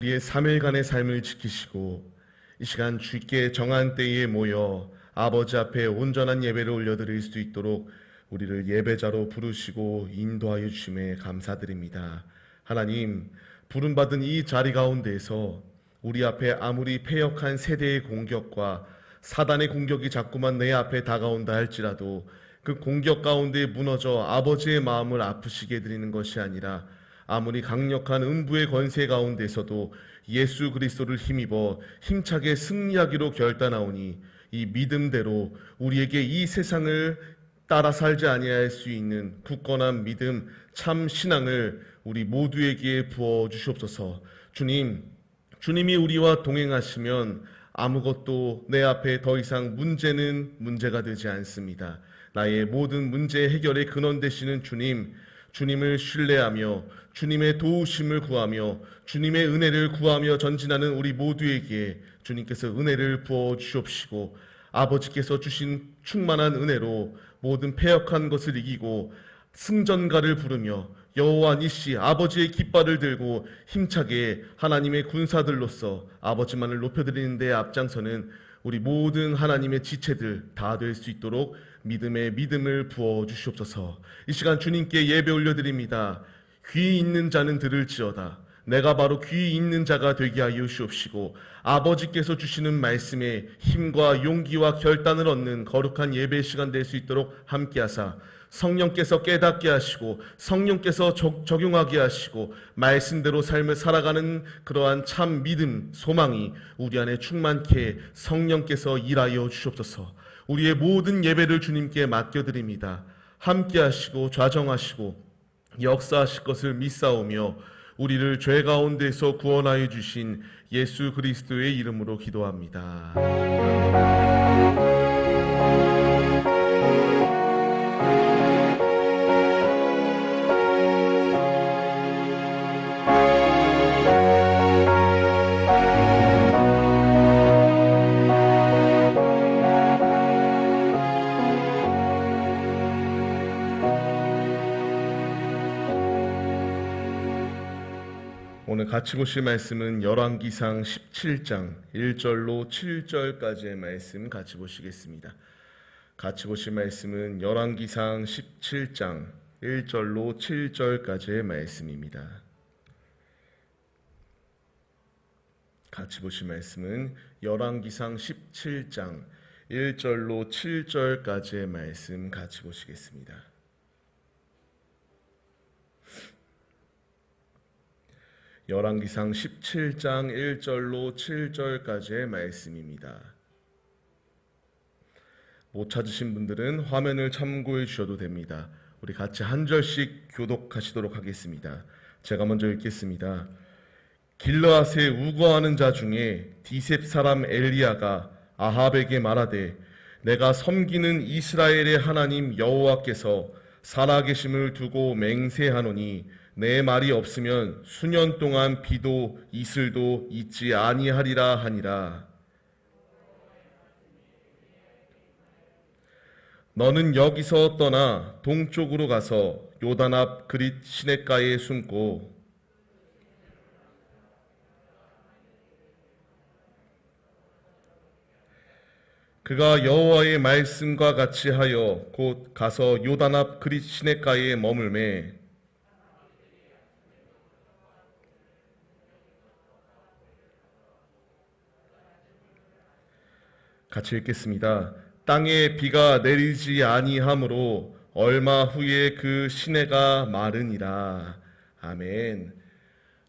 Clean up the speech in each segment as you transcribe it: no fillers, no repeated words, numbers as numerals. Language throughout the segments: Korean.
우리의 3일간의 삶을 지키시고 이 시간 주께 정한 때에 모여 아버지 앞에 온전한 예배를 올려드릴 수 있도록 우리를 예배자로 부르시고 인도하여 주심에 감사드립니다. 하나님, 부름받은 이 자리 가운데에서 우리 앞에 아무리 패역한 세대의 공격과 사단의 공격이 자꾸만 내 앞에 다가온다 할지라도 그 공격 가운데 무너져 아버지의 마음을 아프시게 해드리는 것이 아니라 아무리 강력한 음부의 권세 가운데서도 예수 그리스도를 힘입어 힘차게 승리하기로 결단하오니 이 믿음대로 우리에게 이 세상을 따라 살지 아니할 수 있는 굳건한 믿음, 참 신앙을 우리 모두에게 부어 주시옵소서. 주님이 우리와 동행하시면 아무것도 내 앞에 더 이상 문제는 문제가 되지 않습니다. 나의 모든 문제 해결의 근원 되시는 주님을 신뢰하며 주님의 도우심을 구하며 주님의 은혜를 구하며 전진하는 우리 모두에게 주님께서 은혜를 부어 주시옵시고 아버지께서 주신 충만한 은혜로 모든 패역한 것을 이기고 승전가를 부르며 여호와 니시 아버지의 깃발을 들고 힘차게 하나님의 군사들로서 아버지만을 높여드리는 데 앞장서는 우리 모든 하나님의 지체들 다 될 수 있도록 믿음의 믿음을 부어 주시옵소서. 이 시간 주님께 예배 올려드립니다. 귀 있는 자는 들을지어다. 내가 바로 귀 있는 자가 되게 하여 주옵시고 아버지께서 주시는 말씀에 힘과 용기와 결단을 얻는 거룩한 예배 시간 될 수 있도록 함께하사 성령께서 깨닫게 하시고 성령께서 적용하게 하시고 말씀대로 삶을 살아가는 그러한 참 믿음, 소망이 우리 안에 충만케 성령께서 일하여 주시옵소서. 우리의 모든 예배를 주님께 맡겨드립니다. 함께 하시고 좌정하시고 역사하실 것을 믿사오며 우리를 죄 가운데서 구원하여 주신 예수 그리스도의 이름으로 기도합니다. 오늘 같이 보실 말씀은 열왕기상 17장 1절로 7절까지의 말씀 같이 보시겠습니다. 같이 보실 말씀은 열왕기상 17장 1절로 7절까지의 말씀입니다. 같이 보실 말씀은 열왕기상 17장 1절로 7절까지의 말씀 같이 보시겠습니다. 열왕기상 17장 1절로 7절까지의 말씀입니다. 못 찾으신 분들은 화면을 참고해 주셔도 됩니다. 우리 같이 한 절씩 교독하시도록 하겠습니다. 제가 먼저 읽겠습니다. 길르앗에 우거하는 자 중에 디셉 사람 엘리야가 아합에게 말하되 내가 섬기는 이스라엘의 하나님 여호와께서 살아계심을 두고 맹세하노니 내 말이 없으면 수년 동안 비도 이슬도 있지 아니하리라 하니라. 너는 여기서 떠나 동쪽으로 가서 요단 앞 그릿 시냇가에 숨고 그가 여호와의 말씀과 같이 하여 곧 가서 요단 앞 그릿 시냇가에 머물매 같이 읽겠습니다. 땅에 비가 내리지 아니하므로 얼마 후에 그 시내가 마르니라. 아멘.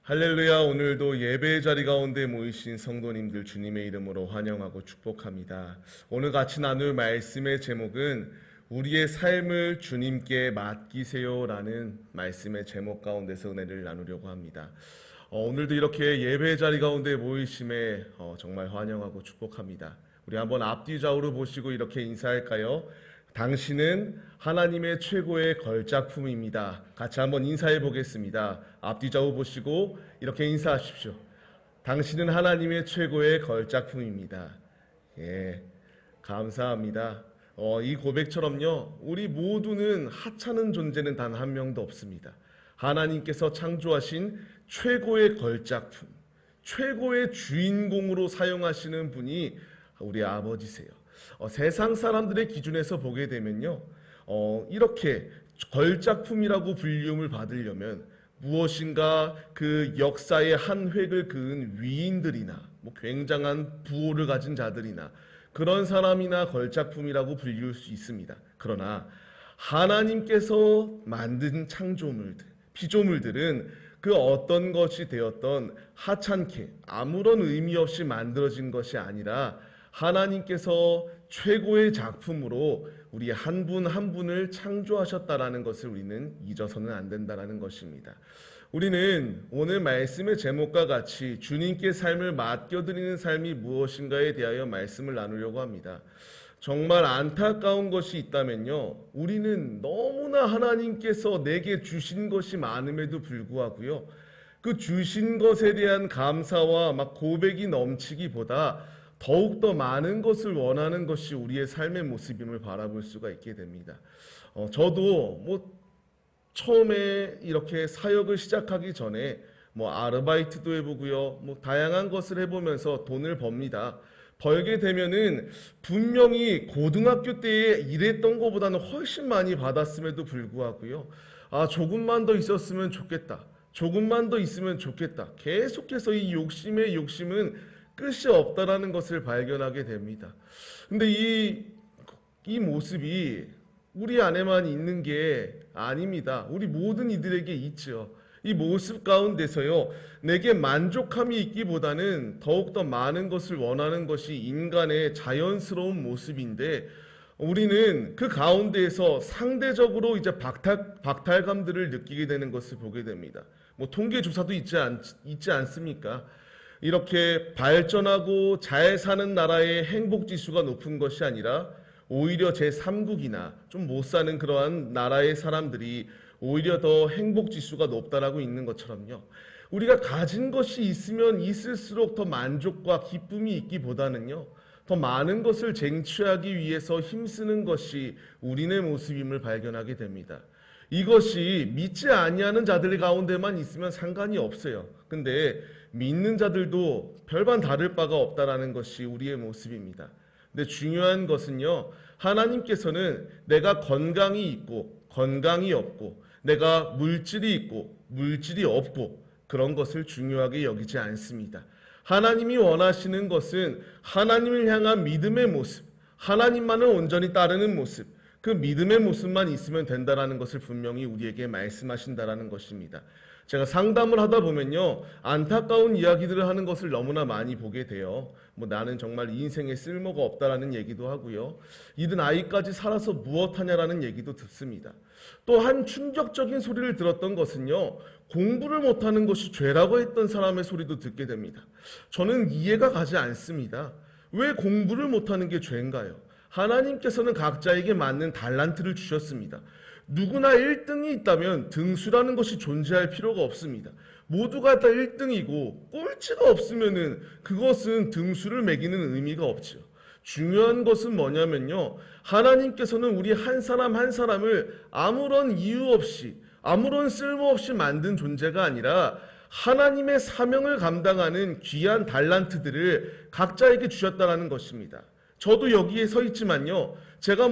할렐루야. 오늘도 예배 자리 가운데 모이신 성도님들 주님의 이름으로 환영하고 축복합니다. 오늘 같이 나눌 말씀의 제목은 우리의 삶을 주님께 맡기세요라는 말씀의 제목 가운데서 은혜를 나누려고 합니다. 오늘도 이렇게 예배 자리 가운데 모이심에 정말 환영하고 축복합니다. 우리 한번 앞뒤 좌우로 보시고 이렇게 인사할까요? 당신은 하나님의 최고의 걸작품입니다. 같이 한번 인사해 보겠습니다. 앞뒤 좌우 보시고 이렇게 인사하십시오. 당신은 하나님의 최고의 걸작품입니다. 예, 감사합니다. 이 고백처럼요, 우리 모두는 하찮은 존재는 단 한 명도 없습니다. 하나님께서 창조하신 최고의 걸작품, 최고의 주인공으로 사용하시는 분이 우리 아버지세요. 세상 사람들의 기준에서 보게 되면요, 이렇게 걸작품이라고 불리움을 받으려면 무엇인가 그 역사의 한 획을 그은 위인들이나 뭐 굉장한 부호를 가진 자들이나 그런 사람이나 걸작품이라고 불리울 수 있습니다. 그러나 하나님께서 만든 창조물들, 피조물들은 그 어떤 것이 되었던 하찮게 아무런 의미 없이 만들어진 것이 아니라 하나님께서 최고의 작품으로 우리 한 분 한 분을 창조하셨다라는 것을 우리는 잊어서는 안 된다라는 것입니다. 우리는 오늘 말씀의 제목과 같이 주님께 삶을 맡겨드리는 삶이 무엇인가에 대하여 말씀을 나누려고 합니다. 정말 안타까운 것이 있다면요, 우리는 너무나 하나님께서 내게 주신 것이 많음에도 불구하고요, 그 주신 것에 대한 감사와 막 고백이 넘치기보다 더욱더 많은 것을 원하는 것이 우리의 삶의 모습임을 바라볼 수가 있게 됩니다. 저도 처음에 이렇게 사역을 시작하기 전에 아르바이트도 해보고요, 다양한 것을 해보면서 돈을 법니다. 벌게 되면은 분명히 고등학교 때에 일했던 것보다는 훨씬 많이 받았음에도 불구하고요, 조금만 더 있었으면 좋겠다, 조금만 더 있으면 좋겠다, 계속해서 이 욕심은 끝이 없다라는 것을 발견하게 됩니다. 근데 이 모습이 우리 안에만 있는 게 아닙니다. 우리 모든 이들에게 있죠. 이 모습 가운데서요, 내게 만족함이 있기보다는 더욱더 많은 것을 원하는 것이 인간의 자연스러운 모습인데, 우리는 그 가운데에서 상대적으로 이제 박탈감들을 느끼게 되는 것을 보게 됩니다. 통계 조사도 있지 않습니까? 이렇게 발전하고 잘 사는 나라의 행복 지수가 높은 것이 아니라 오히려 제3국이나 좀 못 사는 그러한 나라의 사람들이 오히려 더 행복 지수가 높다라고 있는 것처럼요, 우리가 가진 것이 있으면 있을수록 더 만족과 기쁨이 있기보다는요, 더 많은 것을 쟁취하기 위해서 힘쓰는 것이 우리의 모습임을 발견하게 됩니다. 이것이 믿지 아니하는 자들 가운데만 있으면 상관이 없어요. 근데 믿는 자들도 별반 다를 바가 없다라는 것이 우리의 모습입니다. 근데 중요한 것은요, 하나님께서는 내가 건강이 있고 건강이 없고, 내가 물질이 있고 물질이 없고 그런 것을 중요하게 여기지 않습니다. 하나님이 원하시는 것은 하나님을 향한 믿음의 모습, 하나님만을 온전히 따르는 모습, 그 믿음의 모습만 있으면 된다라는 것을 분명히 우리에게 말씀하신다라는 것입니다. 제가 상담을 하다 보면요, 안타까운 이야기들을 하는 것을 너무나 많이 보게 돼요. 나는 정말 인생에 쓸모가 없다라는 얘기도 하고요, 이른 아이까지 살아서 무엇하냐라는 얘기도 듣습니다. 또 한 충격적인 소리를 들었던 것은요, 공부를 못하는 것이 죄라고 했던 사람의 소리도 듣게 됩니다. 저는 이해가 가지 않습니다. 왜 공부를 못하는 게 죄인가요? 하나님께서는 각자에게 맞는 달란트를 주셨습니다. 누구나 1등이 있다면 등수라는 것이 존재할 필요가 없습니다. 모두가 다 1등이고 꼴찌가 없으면은 그것은 등수를 매기는 의미가 없죠. 중요한 것은 뭐냐면요, 하나님께서는 우리 한 사람 한 사람을 아무런 이유 없이, 아무런 쓸모 없이 만든 존재가 아니라 하나님의 사명을 감당하는 귀한 달란트들을 각자에게 주셨다라는 것입니다. 저도 여기에 서 있지만요, 제가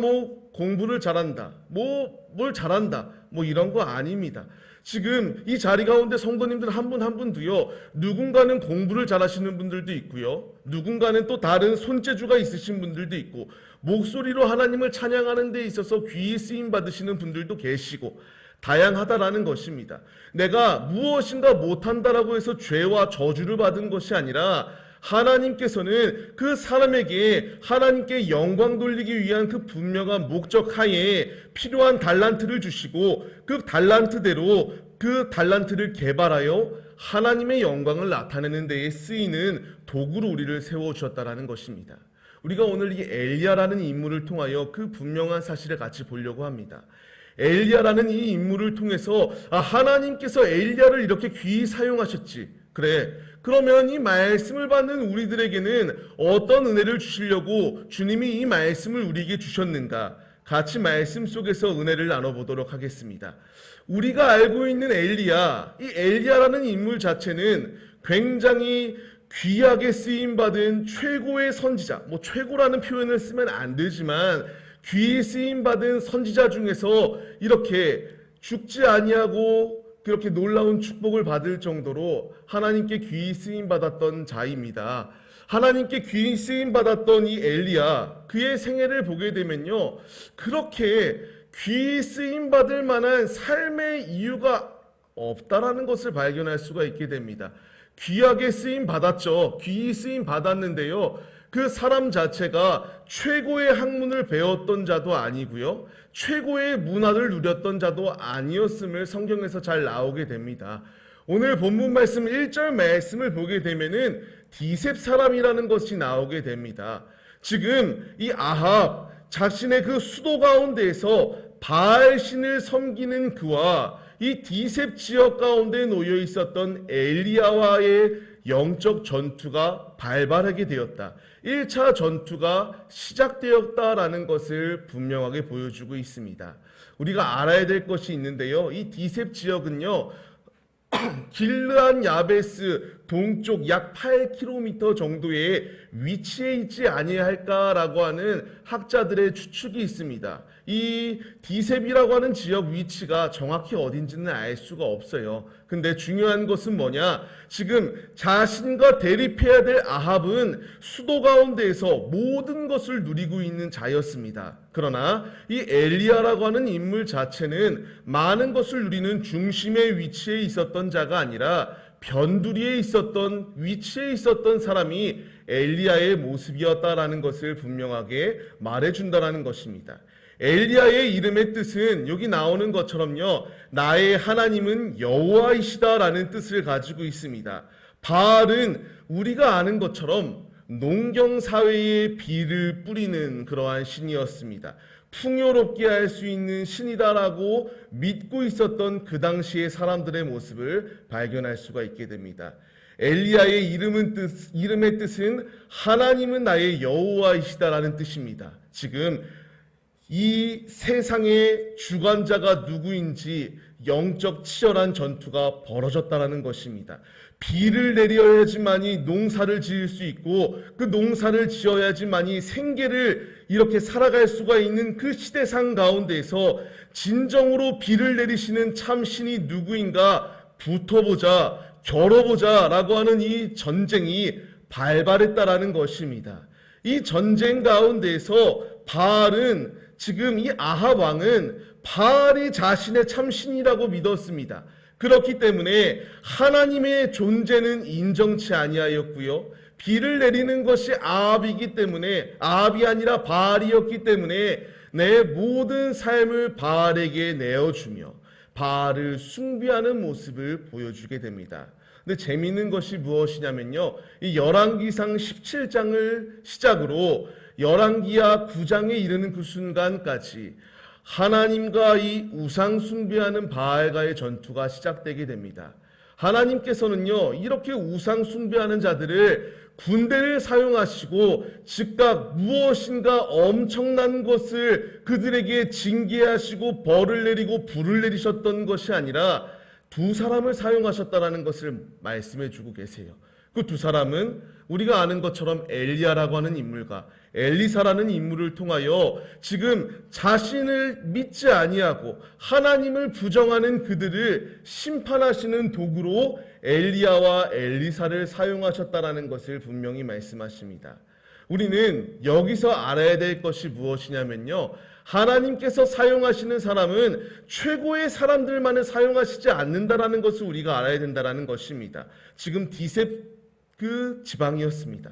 공부를 잘한다, 뭘 잘한다, 이런 거 아닙니다. 지금 이 자리 가운데 성도님들 한 분 한 분도요, 누군가는 공부를 잘하시는 분들도 있고요, 누군가는 또 다른 손재주가 있으신 분들도 있고, 목소리로 하나님을 찬양하는 데 있어서 귀히 쓰임 받으시는 분들도 계시고, 다양하다라는 것입니다. 내가 무엇인가 못한다라고 해서 죄와 저주를 받은 것이 아니라 하나님께서는 그 사람에게 하나님께 영광 돌리기 위한 그 분명한 목적 하에 필요한 달란트를 주시고, 그 달란트대로 그 달란트를 개발하여 하나님의 영광을 나타내는 데에 쓰이는 도구로 우리를 세워주셨다라는 것입니다. 우리가 오늘 이 엘리야라는 인물을 통하여 그 분명한 사실을 같이 보려고 합니다. 엘리야라는 이 인물을 통해서 하나님께서 엘리야를 이렇게 귀히 사용하셨지, 그래, 그러면 이 말씀을 받는 우리들에게는 어떤 은혜를 주시려고 주님이 이 말씀을 우리에게 주셨는가, 같이 말씀 속에서 은혜를 나눠보도록 하겠습니다. 우리가 알고 있는 엘리야, 이 엘리야라는 인물 자체는 굉장히 귀하게 쓰임받은 최고의 선지자, 뭐 최고라는 표현을 쓰면 안 되지만 귀히 쓰임받은 선지자 중에서 이렇게 죽지 아니하고 그렇게 놀라운 축복을 받을 정도로 하나님께 귀히 쓰임받았던 자입니다. 하나님께 귀히 쓰임받았던 이 엘리야, 그의 생애를 보게 되면요, 그렇게 귀히 쓰임받을 만한 삶의 이유가 없다라는 것을 발견할 수가 있게 됩니다. 귀하게 쓰임 받았죠. 귀히 쓰임 받았는데요, 그 사람 자체가 최고의 학문을 배웠던 자도 아니고요, 최고의 문화를 누렸던 자도 아니었음을 성경에서 잘 나오게 됩니다. 오늘 본문 말씀 1절 말씀을 보게 되면은 디셉 사람이라는 것이 나오게 됩니다. 지금 이 아합, 자신의 그 수도 가운데에서 바알신을 섬기는 그와 이 디셉 지역 가운데 놓여 있었던 엘리야와의 영적 전투가 발발하게 되었다. 1차 전투가 시작되었다라는 것을 분명하게 보여주고 있습니다. 우리가 알아야 될 것이 있는데요, 이 디셉 지역은요, 길르한 야베스 동쪽 약 8km 정도의 위치에 있지 아니할까라고 하는 학자들의 추측이 있습니다. 이 디셉이라고 하는 지역 위치가 정확히 어딘지는 알 수가 없어요. 근데 중요한 것은 뭐냐? 지금 자신과 대립해야 될 아합은 수도 가운데에서 모든 것을 누리고 있는 자였습니다. 그러나 이 엘리야라고 하는 인물 자체는 많은 것을 누리는 중심의 위치에 있었던 자가 아니라 변두리에 있었던, 위치에 있었던 사람이 엘리야의 모습이었다라는 것을 분명하게 말해준다라는 것입니다. 엘리야의 이름의 뜻은 여기 나오는 것처럼요, 나의 하나님은 여호와이시다라는 뜻을 가지고 있습니다. 바알은 우리가 아는 것처럼 농경사회에 비를 뿌리는 그러한 신이었습니다. 풍요롭게 할 수 있는 신이다라고 믿고 있었던 그 당시의 사람들의 모습을 발견할 수가 있게 됩니다. 엘리야의 이름의 뜻은 하나님은 나의 여호와이시다라는 뜻입니다. 지금 이 세상의 주관자가 누구인지 영적 치열한 전투가 벌어졌다라는 것입니다. 비를 내려야지만이 농사를 지을 수 있고 그 농사를 지어야지만이 생계를 이렇게 살아갈 수가 있는 그 시대상 가운데에서 진정으로 비를 내리시는 참 신이 누구인가 붙어보자, 겨뤄보자 라고 하는 이 전쟁이 발발했다라는 것입니다. 이 전쟁 가운데에서 바알은, 지금 이 아합 왕은 바알이 자신의 참신이라고 믿었습니다. 그렇기 때문에 하나님의 존재는 인정치 아니하였고요, 비를 내리는 것이 아합이기 때문에, 아합이 아니라 바알이었기 때문에 내 모든 삶을 바알에게 내어주며 바알을 숭배하는 모습을 보여주게 됩니다. 근데 재미있는 것이 무엇이냐면요, 이 열왕기상 17장을 시작으로 열왕기하 9장에 이르는 그 순간까지 하나님과 이 우상 숭배하는 바알과의 전투가 시작되게 됩니다. 하나님께서는요, 이렇게 우상 숭배하는 자들을 군대를 사용하시고 즉각 무엇인가 엄청난 것을 그들에게 징계하시고 벌을 내리고 불을 내리셨던 것이 아니라 두 사람을 사용하셨다라는 것을 말씀해 주고 계세요. 그 두 사람은 우리가 아는 것처럼 엘리야라고 하는 인물과 엘리사라는 인물을 통하여 지금 자신을 믿지 아니하고 하나님을 부정하는 그들을 심판하시는 도구로 엘리야와 엘리사를 사용하셨다라는 것을 분명히 말씀하십니다. 우리는 여기서 알아야 될 것이 무엇이냐면요, 하나님께서 사용하시는 사람은 최고의 사람들만을 사용하시지 않는다라는 것을 우리가 알아야 된다라는 것입니다. 지금 디셉 그 지방이었습니다.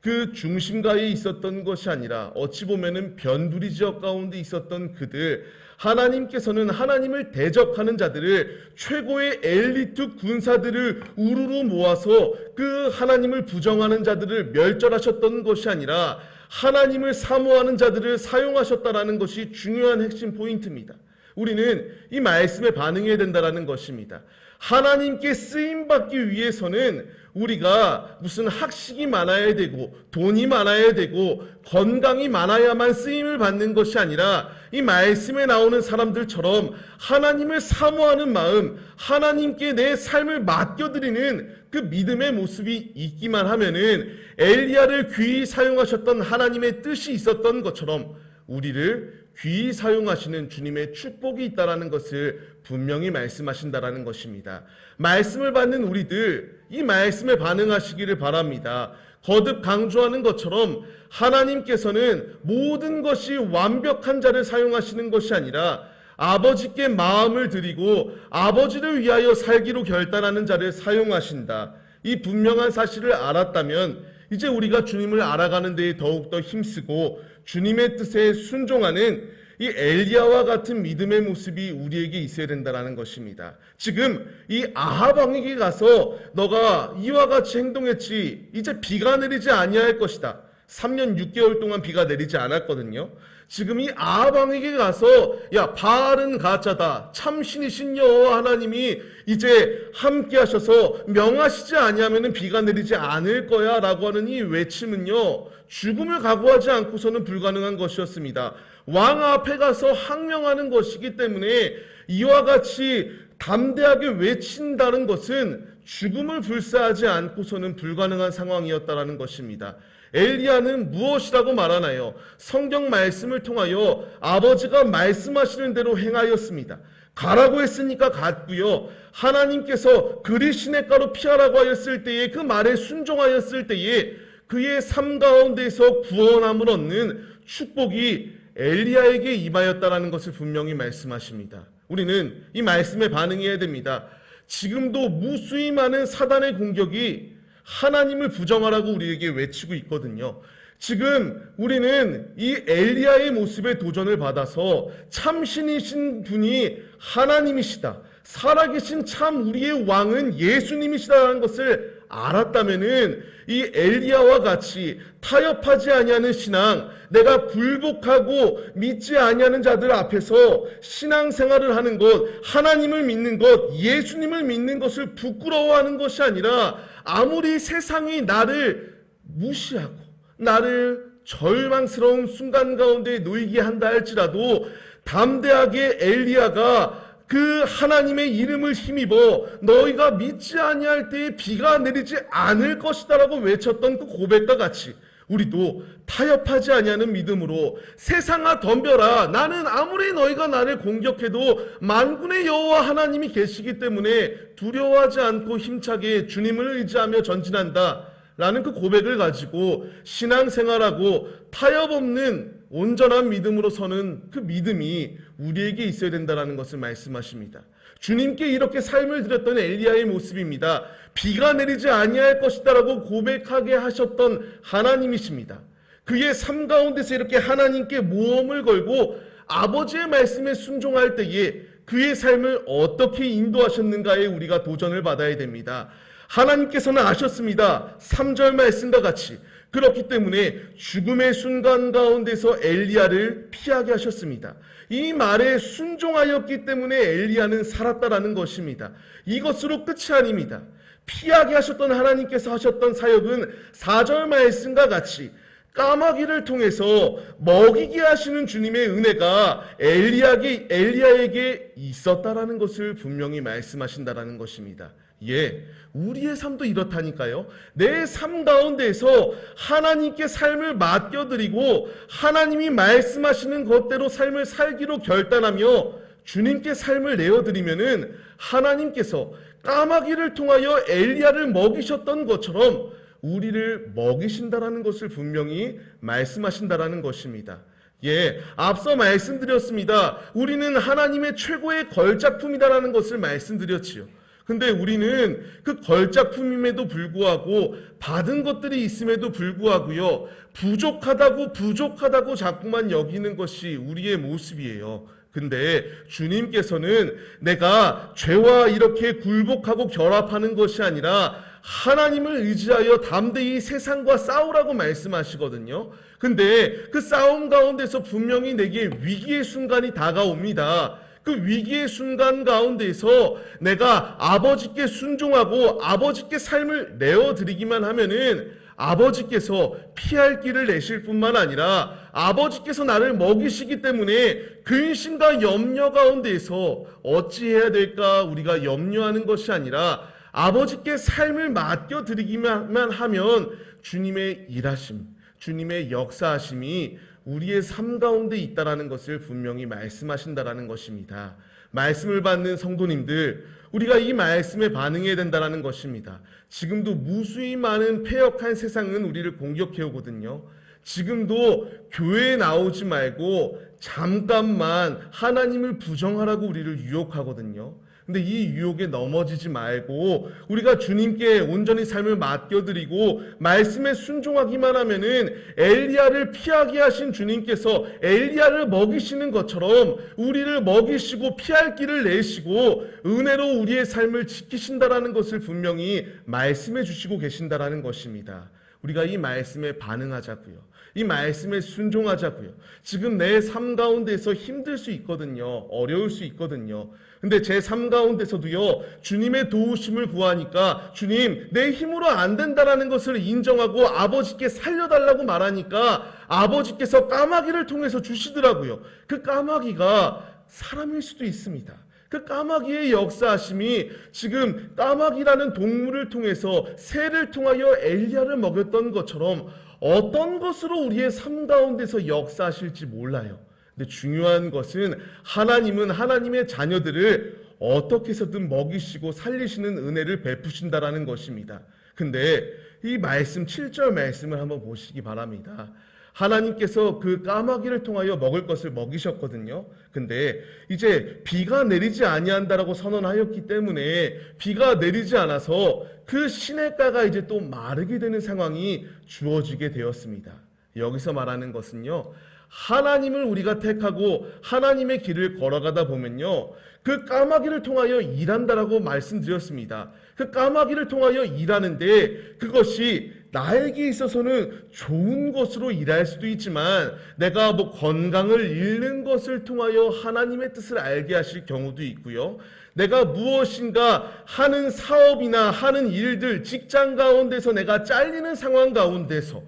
그 중심가에 있었던 것이 아니라 어찌 보면은 변두리 지역 가운데 있었던 그들, 하나님께서는 하나님을 대적하는 자들을, 최고의 엘리트 군사들을 우르르 모아서 그 하나님을 부정하는 자들을 멸절하셨던 것이 아니라 하나님을 사모하는 자들을 사용하셨다라는 것이 중요한 핵심 포인트입니다. 우리는 이 말씀에 반응해야 된다는 것입니다. 하나님께 쓰임받기 위해서는 우리가 무슨 학식이 많아야 되고 돈이 많아야 되고 건강이 많아야만 쓰임을 받는 것이 아니라 이 말씀에 나오는 사람들처럼 하나님을 사모하는 마음, 하나님께 내 삶을 맡겨드리는 그 믿음의 모습이 있기만 하면은 엘리야를 귀히 사용하셨던 하나님의 뜻이 있었던 것처럼 우리를 귀히 사용하시는 주님의 축복이 있다라는 것을 분명히 말씀하신다라는 것입니다. 말씀을 받는 우리들, 이 말씀에 반응하시기를 바랍니다. 거듭 강조하는 것처럼 하나님께서는 모든 것이 완벽한 자를 사용하시는 것이 아니라 아버지께 마음을 드리고 아버지를 위하여 살기로 결단하는 자를 사용하신다. 이 분명한 사실을 알았다면 이제 우리가 주님을 알아가는 데에 더욱더 힘쓰고 주님의 뜻에 순종하는 이 엘리야와 같은 믿음의 모습이 우리에게 있어야 된다는 것입니다. 지금 이 아합 왕에게 가서 너가 이와 같이 행동했지 이제 비가 내리지 아니할 것이다. 3년 6개월 동안 비가 내리지 않았거든요. 지금 이 아합 왕에게 가서 야 바알은 가짜다. 참신이신 여호와 하나님이 이제 함께 하셔서 명하시지 아니하면 비가 내리지 않을 거야 라고 하는 이 외침은요, 죽음을 각오하지 않고서는 불가능한 것이었습니다. 왕 앞에 가서 항명하는 것이기 때문에 이와 같이 담대하게 외친다는 것은 죽음을 불사하지 않고서는 불가능한 상황이었다라는 것입니다. 엘리야는 무엇이라고 말하나요? 성경 말씀을 통하여 아버지가 말씀하시는 대로 행하였습니다. 가라고 했으니까 갔고요. 하나님께서 그리 시냇가로 피하라고 하였을 때에 그 말에 순종하였을 때에 그의 삶 가운데서 구원함을 얻는 축복이 엘리야에게 임하였다라는 것을 분명히 말씀하십니다. 우리는 이 말씀에 반응해야 됩니다. 지금도 무수히 많은 사단의 공격이 하나님을 부정하라고 우리에게 외치고 있거든요. 지금 우리는 이 엘리야의 모습에 도전을 받아서 참신이신 분이 하나님이시다, 살아계신 참 우리의 왕은 예수님이시다라는 것을 알았다면은 이 엘리야와 같이 타협하지 아니하는 신앙, 내가 굴복하고 믿지 아니하는 자들 앞에서 신앙생활을 하는 것, 하나님을 믿는 것, 예수님을 믿는 것을 부끄러워하는 것이 아니라 아무리 세상이 나를 무시하고 나를 절망스러운 순간 가운데 놓이게 한다 할지라도 담대하게 엘리야가 그 하나님의 이름을 힘입어 너희가 믿지 아니할 때에 비가 내리지 않을 것이다라고 외쳤던 그 고백과 같이 우리도 타협하지 아니하는 믿음으로 세상아 덤벼라, 나는 아무리 너희가 나를 공격해도 만군의 여호와 하나님이 계시기 때문에 두려워하지 않고 힘차게 주님을 의지하며 전진한다 라는 그 고백을 가지고 신앙생활하고 타협 없는 온전한 믿음으로 서는 그 믿음이 우리에게 있어야 된다는 것을 말씀하십니다. 주님께 이렇게 삶을 드렸던 엘리야의 모습입니다. 비가 내리지 아니할 것이다라고 고백하게 하셨던 하나님이십니다. 그의 삶 가운데서 이렇게 하나님께 모험을 걸고 아버지의 말씀에 순종할 때에 그의 삶을 어떻게 인도하셨는가에 우리가 도전을 받아야 됩니다. 하나님께서는 아셨습니다. 3절 말씀과 같이 그렇기 때문에 죽음의 순간 가운데서 엘리야를 피하게 하셨습니다. 이 말에 순종하였기 때문에 엘리야는 살았다라는 것입니다. 이것으로 끝이 아닙니다. 피하게 하셨던 하나님께서 하셨던 사역은 4절 말씀과 같이 까마귀를 통해서 먹이게 하시는 주님의 은혜가 엘리야에게 있었다라는 것을 분명히 말씀하신다라는 것입니다. 예, 우리의 삶도 이렇다니까요. 내 삶 가운데서 하나님께 삶을 맡겨드리고 하나님이 말씀하시는 것대로 삶을 살기로 결단하며 주님께 삶을 내어드리면은 하나님께서 까마귀를 통하여 엘리야를 먹이셨던 것처럼 우리를 먹이신다라는 것을 분명히 말씀하신다라는 것입니다. 예, 앞서 말씀드렸습니다. 우리는 하나님의 최고의 걸작품이다라는 것을 말씀드렸지요. 근데 우리는 그 걸작품임에도 불구하고 받은 것들이 있음에도 불구하고요, 부족하다고 자꾸만 여기는 것이 우리의 모습이에요. 근데 주님께서는 내가 죄와 이렇게 굴복하고 결합하는 것이 아니라 하나님을 의지하여 담대히 세상과 싸우라고 말씀하시거든요. 근데 그 싸움 가운데서 분명히 내게 위기의 순간이 다가옵니다. 그 위기의 순간 가운데에서 내가 아버지께 순종하고 아버지께 삶을 내어드리기만 하면은 아버지께서 피할 길을 내실 뿐만 아니라 아버지께서 나를 먹이시기 때문에 근심과 염려 가운데에서 어찌해야 될까 우리가 염려하는 것이 아니라 아버지께 삶을 맡겨드리기만 하면 주님의 일하심, 주님의 역사하심이 우리의 삶 가운데 있다라는 것을 분명히 말씀하신다라는 것입니다. 말씀을 받는 성도님들, 우리가 이 말씀에 반응해야 된다라는 것입니다. 지금도 무수히 많은 패역한 세상은 우리를 공격해 오거든요. 지금도 교회에 나오지 말고 잠깐만 하나님을 부정하라고 우리를 유혹하거든요. 근데 이 유혹에 넘어지지 말고 우리가 주님께 온전히 삶을 맡겨드리고 말씀에 순종하기만 하면은 엘리야를 피하게 하신 주님께서 엘리야를 먹이시는 것처럼 우리를 먹이시고 피할 길을 내시고 은혜로 우리의 삶을 지키신다라는 것을 분명히 말씀해 주시고 계신다라는 것입니다. 우리가 이 말씀에 반응하자고요. 이 말씀에 순종하자고요. 지금 내 삶 가운데서 힘들 수 있거든요. 어려울 수 있거든요. 근데 제 삶 가운데서도요, 주님의 도우심을 구하니까 주님, 내 힘으로 안 된다라는 것을 인정하고 아버지께 살려달라고 말하니까 아버지께서 까마귀를 통해서 주시더라고요. 그 까마귀가 사람일 수도 있습니다. 그 까마귀의 역사하심이 지금 까마귀라는 동물을 통해서 새를 통하여 엘리야를 먹였던 것처럼 어떤 것으로 우리의 삶 가운데서 역사하실지 몰라요. 근데 중요한 것은 하나님은 하나님의 자녀들을 어떻게 해서든 먹이시고 살리시는 은혜를 베푸신다라는 것입니다. 근데 이 말씀 7절 말씀을 한번 보시기 바랍니다. 하나님께서 그 까마귀를 통하여 먹을 것을 먹이셨거든요. 근데 이제 비가 내리지 아니한다라고 선언하였기 때문에 비가 내리지 않아서 그 시냇가가 이제 또 마르게 되는 상황이 주어지게 되었습니다. 여기서 말하는 것은요, 하나님을 우리가 택하고 하나님의 길을 걸어가다 보면요, 그 까마귀를 통하여 일한다라고 말씀드렸습니다. 그 까마귀를 통하여 일하는데 그것이 나에게 있어서는 좋은 것으로 일할 수도 있지만 내가 건강을 잃는 것을 통하여 하나님의 뜻을 알게 하실 경우도 있고요. 내가 무엇인가 하는 사업이나 하는 일들, 직장 가운데서 내가 잘리는 상황 가운데서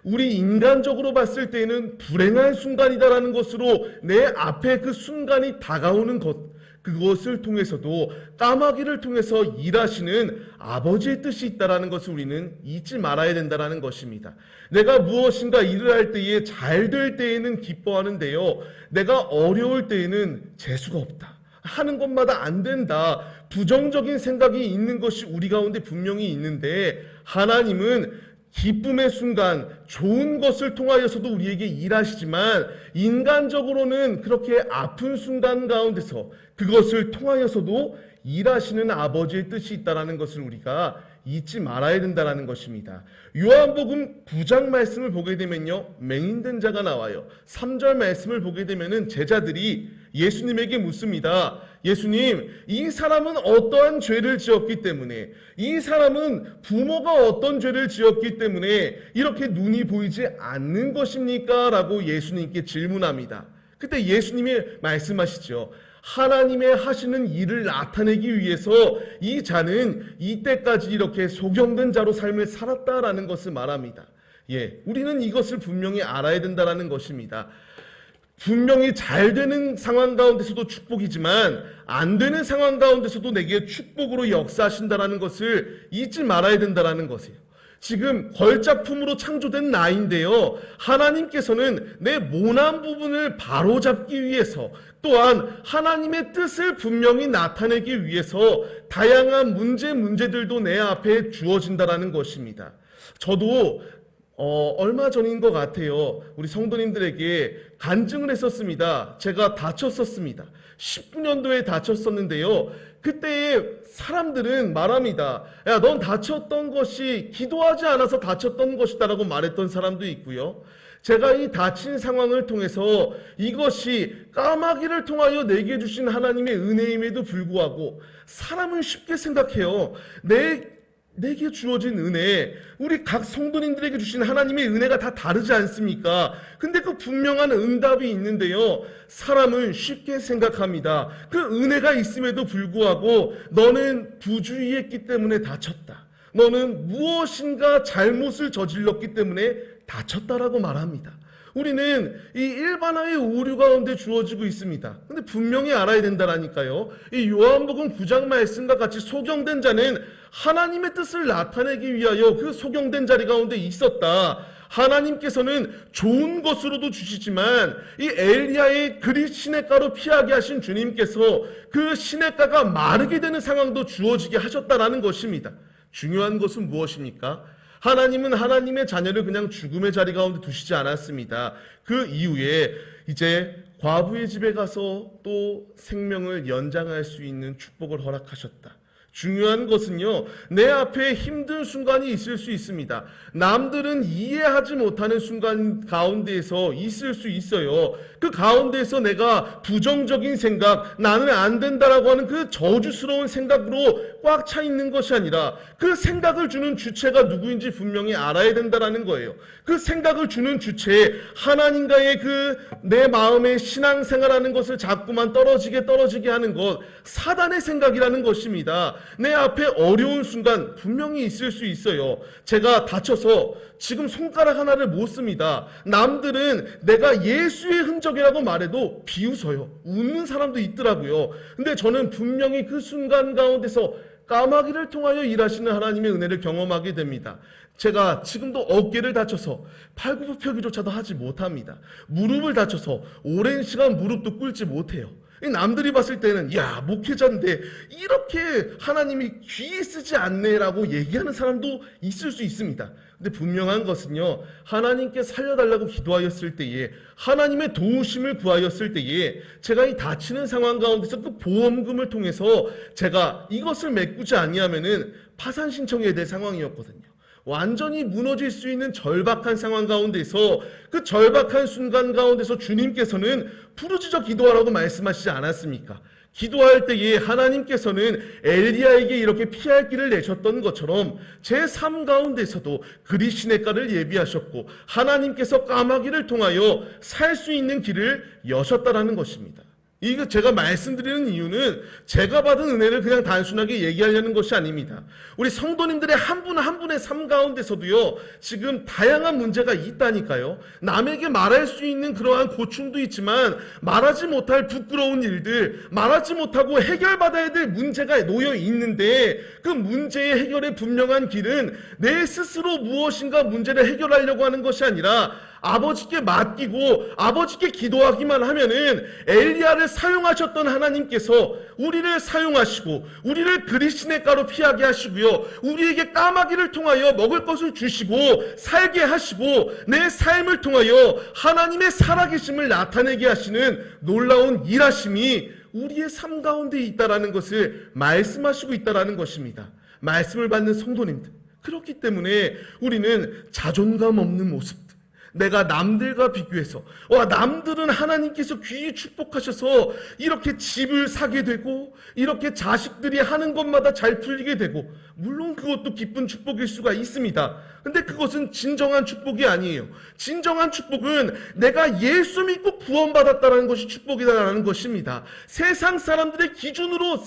우리 인간적으로 봤을 때는 불행한 순간이다라는 것으로 내 앞에 그 순간이 다가오는 것, 그것을 통해서도 까마귀를 통해서 일하시는 아버지의 뜻이 있다라는 것을 우리는 잊지 말아야 된다라는 것입니다. 내가 무엇인가 일을 할 때에 잘 될 때에는 기뻐하는데요, 내가 어려울 때에는 재수가 없다, 하는 것마다 안 된다, 부정적인 생각이 있는 것이 우리 가운데 분명히 있는데 하나님은 기쁨의 순간, 좋은 것을 통하여서도 우리에게 일하시지만 인간적으로는 그렇게 아픈 순간 가운데서 그것을 통하여서도 일하시는 아버지의 뜻이 있다는 것을 우리가 잊지 말아야 된다는 것입니다. 요한복음 9장 말씀을 보게 되면요, 맹인된 자가 나와요. 3절 말씀을 보게 되면은 제자들이 예수님에게 묻습니다. 예수님, 이 사람은 어떠한 죄를 지었기 때문에, 이 사람은 부모가 어떤 죄를 지었기 때문에 이렇게 눈이 보이지 않는 것입니까? 라고 예수님께 질문합니다. 그때 예수님이 말씀하시죠. 하나님의 하시는 일을 나타내기 위해서 이 자는 이때까지 이렇게 소경된 자로 삶을 살았다라는 것을 말합니다. 우리는 이것을 분명히 알아야 된다는 것입니다. 분명히 잘 되는 상황 가운데서도 축복이지만 안 되는 상황 가운데서도 내게 축복으로 역사하신다는 것을 잊지 말아야 된다는 것이에요. 지금 걸작품으로 창조된 나인데요, 하나님께서는 내 모난 부분을 바로잡기 위해서, 또한 하나님의 뜻을 분명히 나타내기 위해서 다양한 문제들도 내 앞에 주어진다는 것입니다. 저도 얼마 전인 것 같아요, 우리 성도님들에게 간증을 했었습니다. 제가 다쳤었습니다. 19년도에 다쳤었는데요, 그때에 사람들은 말합니다. 야, 넌 다쳤던 것이 기도하지 않아서 다쳤던 것이다 라고 말했던 사람도 있고요, 제가 이 다친 상황을 통해서 이것이 까마귀를 통하여 내게 주신 하나님의 은혜임에도 불구하고 사람은 쉽게 생각해요. 내게 주어진 은혜, 우리 각 성도님들에게 주신 하나님의 은혜가 다 다르지 않습니까? 근데 그 분명한 응답이 있는데요, 사람은 쉽게 생각합니다. 그 은혜가 있음에도 불구하고 너는 부주의했기 때문에 다쳤다, 너는 무엇인가 잘못을 저질렀기 때문에 다쳤다라고 말합니다. 우리는 이 일반화의 오류 가운데 주어지고 있습니다. 근데 분명히 알아야 된다라니까요. 이 요한복음 9장 말씀과 같이 소경된 자는 하나님의 뜻을 나타내기 위하여 그 소경된 자리 가운데 있었다. 하나님께서는 좋은 것으로도 주시지만 이 엘리야의 그리 시냇가로 피하게 하신 주님께서 그 시냇가가 마르게 되는 상황도 주어지게 하셨다라는 것입니다. 중요한 것은 무엇입니까? 하나님은 하나님의 자녀를 그냥 죽음의 자리 가운데 두시지 않았습니다. 그 이후에 이제 과부의 집에 가서 또 생명을 연장할 수 있는 축복을 허락하셨다. 중요한 것은요, 내 앞에 힘든 순간이 있을 수 있습니다. 남들은 이해하지 못하는 순간 가운데에서 있을 수 있어요. 그 가운데에서 내가 부정적인 생각, 나는 안 된다라고 하는 그 저주스러운 생각으로 꽉 차 있는 것이 아니라 그 생각을 주는 주체가 누구인지 분명히 알아야 된다라는 거예요. 그 생각을 주는 주체, 하나님과의 그 내 마음의 신앙생활하는 것을 자꾸만 떨어지게 하는 것, 사단의 생각이라는 것입니다. 내 앞에 어려운 순간 분명히 있을 수 있어요. 제가 다쳐서 지금 손가락 하나를 못 씁니다. 남들은 내가 예수의 흔적이라고 말해도 비웃어요. 웃는 사람도 있더라고요. 근데 저는 분명히 그 순간 가운데서 까마귀를 통하여 일하시는 하나님의 은혜를 경험하게 됩니다. 제가 지금도 어깨를 다쳐서 팔굽혀펴기조차도 하지 못합니다. 무릎을 다쳐서 오랜 시간 무릎도 꿇지 못해요. 남들이 봤을 때는 야, 목회자인데 이렇게 하나님이 귀에 쓰지 않네라고 얘기하는 사람도 있을 수 있습니다. 근데 분명한 것은요, 하나님께 살려달라고 기도하였을 때에, 하나님의 도우심을 구하였을 때에 제가 이 다치는 상황 가운데서 그 보험금을 통해서 제가 이것을 메꾸지 아니하면은 파산 신청해야 될 상황이었거든요. 완전히 무너질 수 있는 절박한 상황 가운데서, 그 절박한 순간 가운데서 주님께서는 부르짖어 기도하라고 말씀하시지 않았습니까? 기도할 때에 하나님께서는 엘리야에게 이렇게 피할 길을 내셨던 것처럼 제 삶 가운데서도 그리 시냇가를 예비하셨고 하나님께서 까마귀를 통하여 살 수 있는 길을 여셨다라는 것입니다. 이거 제가 말씀드리는 이유는 제가 받은 은혜를 그냥 단순하게 얘기하려는 것이 아닙니다. 우리 성도님들의 한 분 한 분의 삶 가운데서도요, 지금 다양한 문제가 있다니까요. 남에게 말할 수 있는 그러한 고충도 있지만 말하지 못할 부끄러운 일들, 말하지 못하고 해결받아야 될 문제가 놓여 있는데, 그 문제의 해결의 분명한 길은 내 스스로 무엇인가 문제를 해결하려고 하는 것이 아니라 아버지께 맡기고 아버지께 기도하기만 하면은 엘리야를 사용하셨던 하나님께서 우리를 사용하시고 우리를 그리 시냇가로 피하게 하시고요, 우리에게 까마귀를 통하여 먹을 것을 주시고 살게 하시고 내 삶을 통하여 하나님의 살아계심을 나타내게 하시는 놀라운 일하심이 우리의 삶 가운데 있다라는 것을 말씀하시고 있다라는 것입니다. 말씀을 받는 성도님들, 그렇기 때문에 우리는 자존감 없는 모습, 내가 남들과 비교해서 남들은 하나님께서 귀히 축복하셔서 이렇게 집을 사게 되고 이렇게 자식들이 하는 것마다 잘 풀리게 되고, 물론 그것도 기쁜 축복일 수가 있습니다. 근데 그것은 진정한 축복이 아니에요. 진정한 축복은 내가 예수 믿고 구원받았다는 것이 축복이다라는 것입니다. 세상 사람들의 기준으로,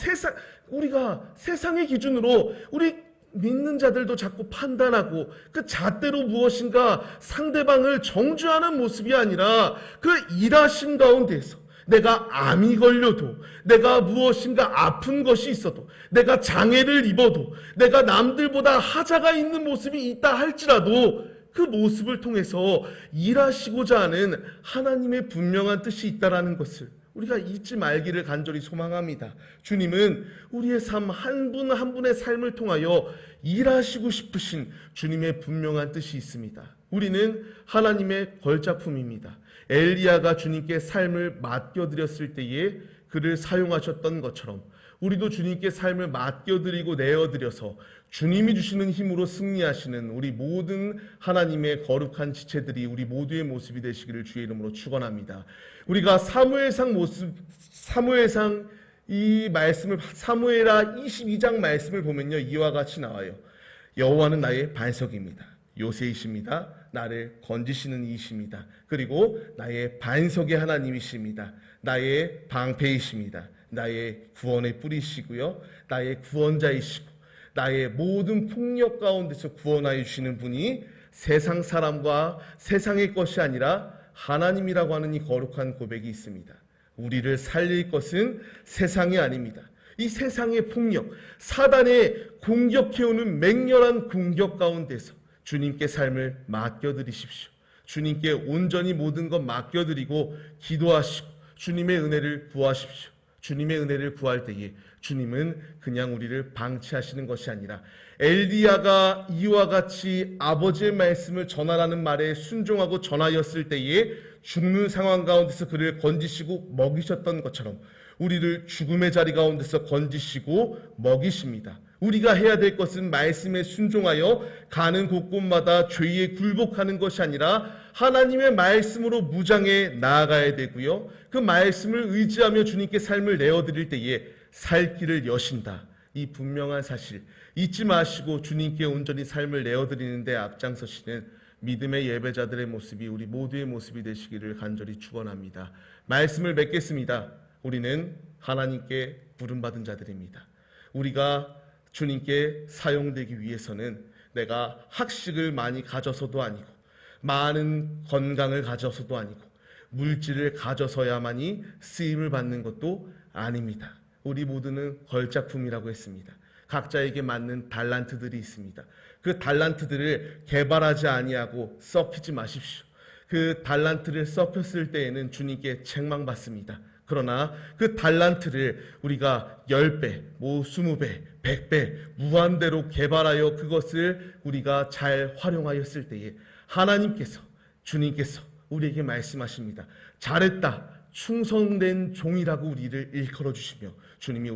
우리가 세상의 기준으로 우리 믿는 자들도 자꾸 판단하고 그 잣대로 무엇인가 상대방을 정죄하는 모습이 아니라 그 일하심 가운데서 내가 암이 걸려도, 내가 무엇인가 아픈 것이 있어도, 내가 장애를 입어도, 내가 남들보다 하자가 있는 모습이 있다 할지라도 그 모습을 통해서 일하시고자 하는 하나님의 분명한 뜻이 있다라는 것을 우리가 잊지 말기를 간절히 소망합니다. 주님은 우리의 삶 한 분 한 분의 삶을 통하여 일하시고 싶으신 주님의 분명한 뜻이 있습니다. 우리는 하나님의 걸작품입니다. 엘리야가 주님께 삶을 맡겨드렸을 때에 그를 사용하셨던 것처럼 우리도 주님께 삶을 맡겨드리고 내어드려서 주님이 주시는 힘으로 승리하시는 우리 모든 하나님의 거룩한 지체들이 우리 모두의 모습이 되시기를 주의 이름으로 축원합니다. 우리가 사무엘상 이 말씀을, 사무엘하 22장 말씀을 보면요, 이와 같이 나와요. 여호와는 나의 반석입니다. 요새이십니다. 나를 건지시는 이이십니다. 그리고 나의 반석의 하나님이십니다. 나의 방패이십니다. 나의 구원의 뿌리시고요. 나의 구원자이시고 나의 모든 폭력 가운데서 구원하여 주시는 분이 세상 사람과 세상의 것이 아니라 하나님이라고 하는 이 거룩한 고백이 있습니다. 우리를 살릴 것은 세상이 아닙니다. 이 세상의 폭력, 사단의 공격해오는 맹렬한 공격 가운데서 주님께 삶을 맡겨드리십시오. 주님께 온전히 모든 것 맡겨드리고 기도하시고 주님의 은혜를 구하십시오. 주님의 은혜를 구할 때에 주님은 그냥 우리를 방치하시는 것이 아니라 엘리야가 이와 같이 아버지의 말씀을 전하라는 말에 순종하고 전하였을 때에 죽는 상황 가운데서 그를 건지시고 먹이셨던 것처럼 우리를 죽음의 자리 가운데서 건지시고 먹이십니다. 우리가 해야 될 것은 말씀에 순종하여 가는 곳곳마다 죄에 굴복하는 것이 아니라 하나님의 말씀으로 무장해 나아가야 되고요. 그 말씀을 의지하며 주님께 삶을 내어드릴 때에 살 길을 여신다. 이 분명한 사실 잊지 마시고 주님께 온전히 삶을 내어드리는 데 앞장서시는 믿음의 예배자들의 모습이 우리 모두의 모습이 되시기를 간절히 축원합니다. 말씀을 맺겠습니다. 우리는 하나님께 부름받은 자들입니다. 우리가 주님께 사용되기 위해서는 내가 학식을 많이 가져서도 아니고 많은 건강을 가져서도 아니고 물질을 가져서야만이 쓰임을 받는 것도 아닙니다. 우리 모두는 걸작품이라고 했습니다. 각자에게 맞는 달란트들이 있습니다. 그 달란트들을 개발하지 아니하고 썩히지 마십시오. 그 달란트를 썩혔을 때에는 주님께 책망받습니다. 그러나 그 달란트를 우리가 10배, 20배, 100배 무한대로 개발하여 그것을 우리가 잘 활용하였을 때에 하나님께서 주님께서 우리에게 말씀하십니다. 잘했다. 충성된 종이라고 우리를 일컬어 주시며 주님이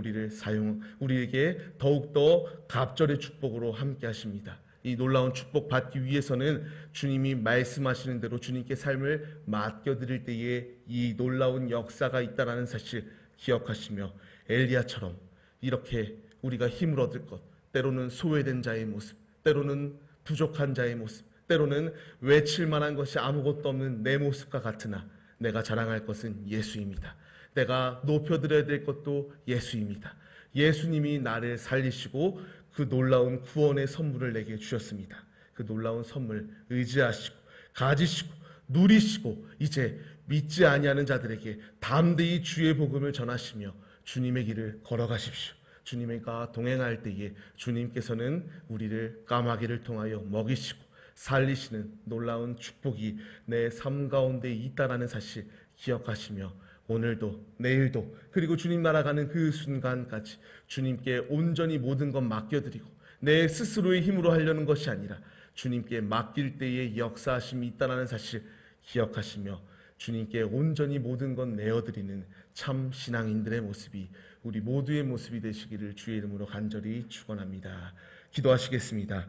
우리에게 더욱더 갑절의 축복으로 함께 하십니다. 이 놀라운 축복 받기 위해서는 주님이 말씀하시는 대로 주님께 삶을 맡겨드릴 때에 이 놀라운 역사가 있다는 사실 기억하시며 엘리야처럼 이렇게 우리가 힘을 얻을 것, 때로는 소외된 자의 모습, 때로는 부족한 자의 모습, 때로는 외칠 만한 것이 아무것도 없는 내 모습과 같으나 내가 자랑할 것은 예수입니다. 내가 높여드려야 될 것도 예수입니다. 예수님이 나를 살리시고 그 놀라운 구원의 선물을 내게 주셨습니다. 그 놀라운 선물 의지하시고 가지시고 누리시고 이제 믿지 아니하는 자들에게 담대히 주의 복음을 전하시며 주님의 길을 걸어가십시오. 주님과 동행할 때에 주님께서는 우리를 까마귀를 통하여 먹이시고 살리시는 놀라운 축복이 내 삶 가운데 있다라는 사실 기억하시며 오늘도 내일도 그리고 주님 나아가는 그 순간까지 주님께 온전히 모든 것 맡겨드리고 내 스스로의 힘으로 하려는 것이 아니라 주님께 맡길 때에 역사하심이 있다는 사실 기억하시며 주님께 온전히 모든 것 내어드리는 참 신앙인들의 모습이 우리 모두의 모습이 되시기를 주의 이름으로 간절히 축원합니다. 기도하시겠습니다.